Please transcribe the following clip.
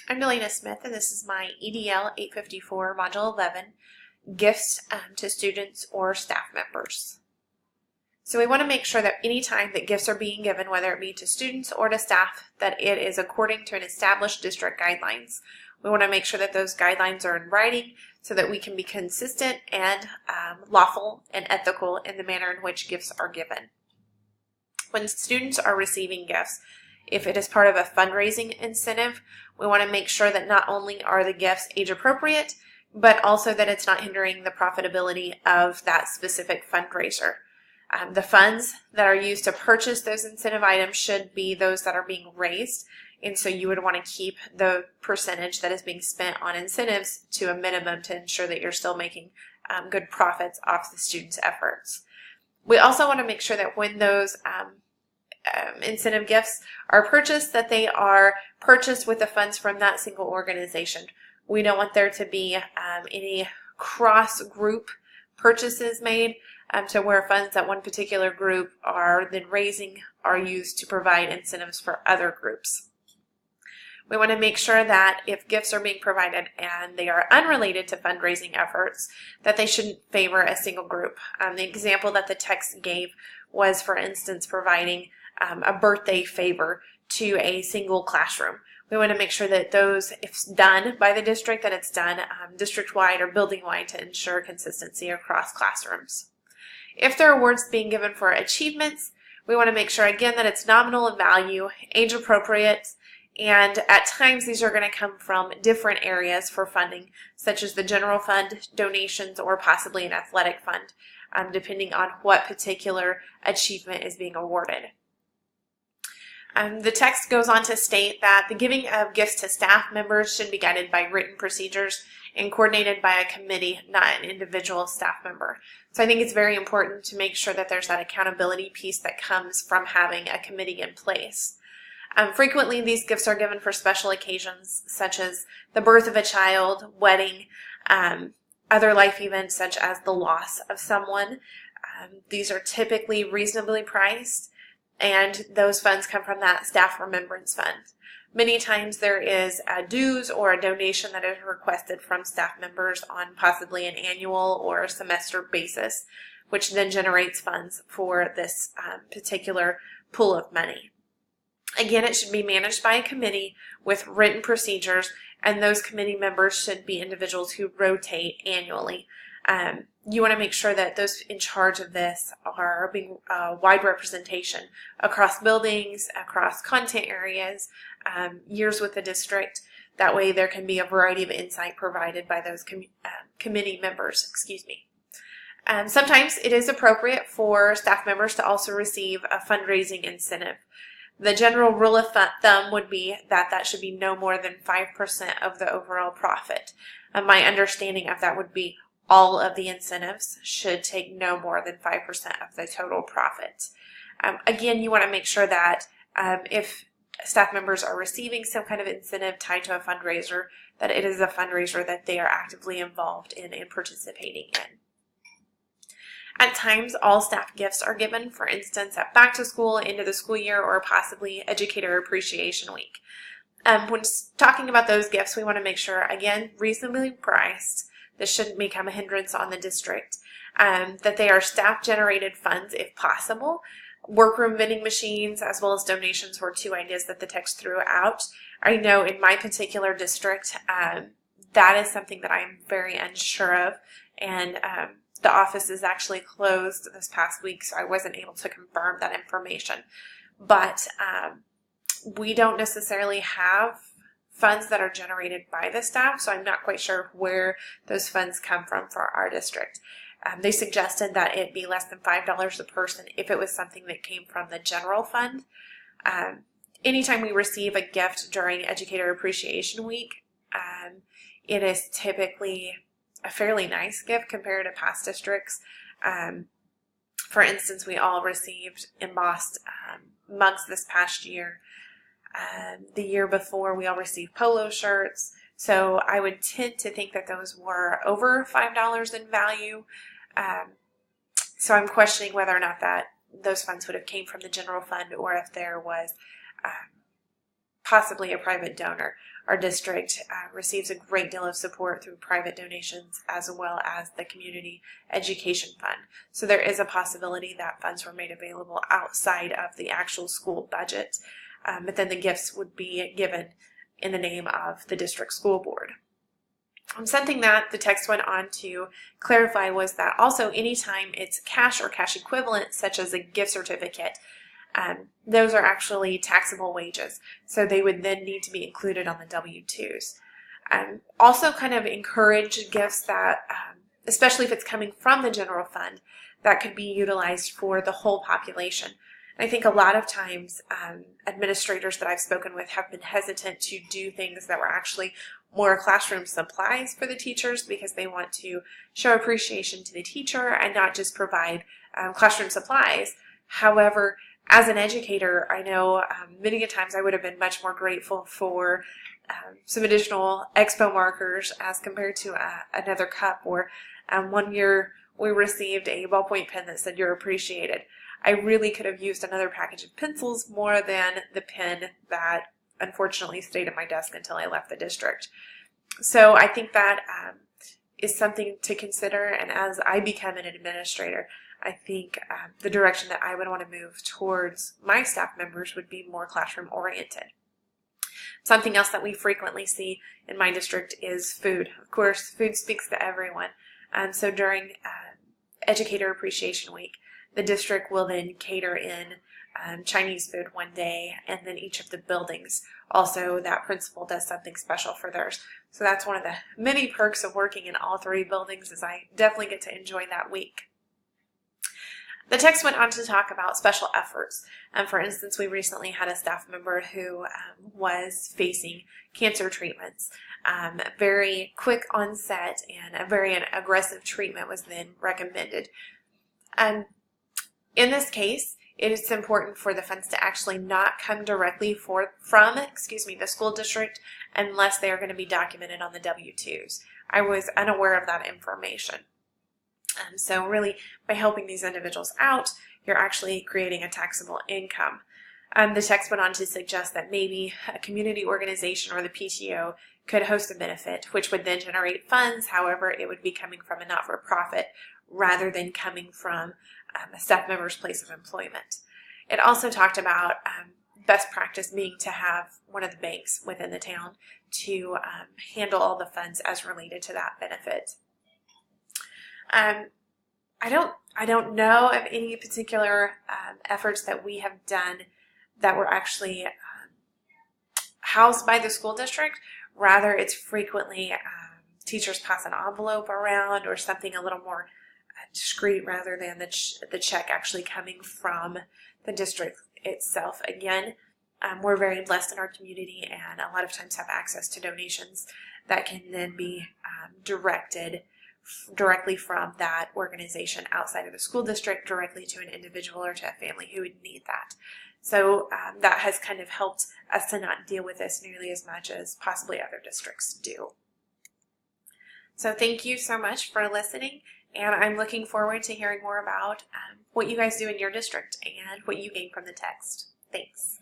I'm Dalaina Smith, and this is my EDL 854 Module 11, Gifts to Students or Staff Members. So we want to make sure that any time that gifts are being given, whether it be to students or to staff, that it is according to an established district guidelines. We want to make sure that those guidelines are in writing so that we can be consistent and lawful and ethical in the manner in which gifts are given. When students are receiving gifts, if it is part of a fundraising incentive, we want to make sure that not only are the gifts age appropriate, but also that it's not hindering the profitability of that specific fundraiser. The funds that are used to purchase those incentive items should be those that are being raised, and so you would want to keep the percentage that is being spent on incentives to a minimum to ensure that you're still making good profits off the students' efforts. We also want to make sure that when those incentive gifts are purchased, that they are purchased with the funds from that single organization. We don't want there to be any cross-group purchases made to where funds that one particular group are then raising are used to provide incentives for other groups. We want to make sure that if gifts are being provided and they are unrelated to fundraising efforts, that they shouldn't favor a single group. The example that the text gave was, for instance, providing a birthday favor to a single classroom. We want to make sure that those, if done by the district, that it's done district-wide or building-wide to ensure consistency across classrooms. If there are awards being given for achievements, we want to make sure, again, that it's nominal in value, age-appropriate, and at times these are going to come from different areas for funding, such as the general fund, donations, or possibly an athletic fund, depending on what particular achievement is being awarded. The text goes on to state that the giving of gifts to staff members should be guided by written procedures and coordinated by a committee, not an individual staff member. So I think it's very important to make sure that there's that accountability piece that comes from having a committee in place. Frequently, these gifts are given for special occasions, such as the birth of a child, wedding, other life events such as the loss of someone. These are typically reasonably priced, and those funds come from that staff remembrance fund. Many times there is a dues or a donation that is requested from staff members on possibly an annual or semester basis, which then generates funds for this particular pool of money. Again, it should be managed by a committee with written procedures, and those committee members should be individuals who rotate annually. You want to make sure that those in charge of this are being wide representation across buildings, across content areas, years with the district. That way there can be a variety of insight provided by those committee members. Sometimes it is appropriate for staff members to also receive a fundraising incentive. The general rule of thumb would be that that should be no more than 5% of the overall profit. My understanding of that would be all of the incentives should take no more than 5% of the total profit. Again, you want to make sure that if staff members are receiving some kind of incentive tied to a fundraiser, that it is a fundraiser that they are actively involved in and participating in. At times, all staff gifts are given, for instance, at back to school, end of the school year, or possibly Educator Appreciation Week. When talking about those gifts, we want to make sure, again, reasonably priced. This shouldn't become a hindrance on the district. That they are staff-generated funds, if possible. Workroom vending machines, as well as donations, were two ideas that the text threw out. I know in my particular district, that is something that I'm very unsure of, and the office is actually closed this past week, so I wasn't able to confirm that information. But we don't necessarily have funds that are generated by the staff, so I'm not quite sure where those funds come from for our district. They suggested that it be less than $5 a person if it was something that came from the general fund. Anytime we receive a gift during Educator Appreciation Week, it is typically a fairly nice gift compared to past districts. For instance, we all received embossed mugs this past year. The year before, we all received polo shirts. So I would tend to think that those were over $5 in value. So I'm questioning whether or not that those funds would have came from the general fund or if there was possibly a private donor. our district receives a great deal of support through private donations as well as the Community Education Fund. So there is a possibility that funds were made available outside of the actual school budget, but then the gifts would be given in the name of the district school board. Something that the text went on to clarify was that also anytime it's cash or cash equivalent, such as a gift certificate, those are actually taxable wages, so they would then need to be included on the W-2s. Also kind of encourage gifts that, especially if it's coming from the general fund, that could be utilized for the whole population. I think a lot of times administrators that I've spoken with have been hesitant to do things that were actually more classroom supplies for the teachers because they want to show appreciation to the teacher and not just provide classroom supplies. However, as an educator, I know many a times I would have been much more grateful for some additional expo markers as compared to another cup, or one year we received a ballpoint pen that said "You're appreciated." I really could have used another package of pencils more than the pen that unfortunately stayed at my desk until I left the district. So I think that is something to consider, and as I become an administrator, I think the direction that I would want to move towards my staff members would be more classroom oriented. Something else that we frequently see in my district is food. Of course, food speaks to everyone. So during Educator Appreciation Week, the district will then cater in Chinese food one day, and then each of the buildings also, that principal does something special for theirs. So that's one of the many perks of working in all three buildings, is I definitely get to enjoy that week. The text went on to talk about special efforts. For instance, we recently had a staff member who was facing cancer treatments. Very quick onset and a very aggressive treatment was then recommended. In this case, it is important for the funds to actually not come directly from the school district unless they are going to be documented on the W-2s. I was unaware of that information. So really, by helping these individuals out, you're actually creating a taxable income. The text went on to suggest that maybe a community organization or the PTO could host a benefit, which would then generate funds. However, it would be coming from a not-for-profit rather than coming from a staff member's place of employment. It also talked about best practice being to have one of the banks within the town to handle all the funds as related to that benefit. I don't know of any particular efforts that we have done that were actually housed by the school district. Rather, it's frequently teachers pass an envelope around or something a little more discreet rather than the check actually coming from the district itself. Again, we're very blessed in our community and a lot of times have access to donations that can then be directly from that organization outside of the school district directly to an individual or to a family who would need that. So that has kind of helped us to not deal with this nearly as much as possibly other districts do. So thank you so much for listening, and I'm looking forward to hearing more about what you guys do in your district and what you gain from the text. Thanks.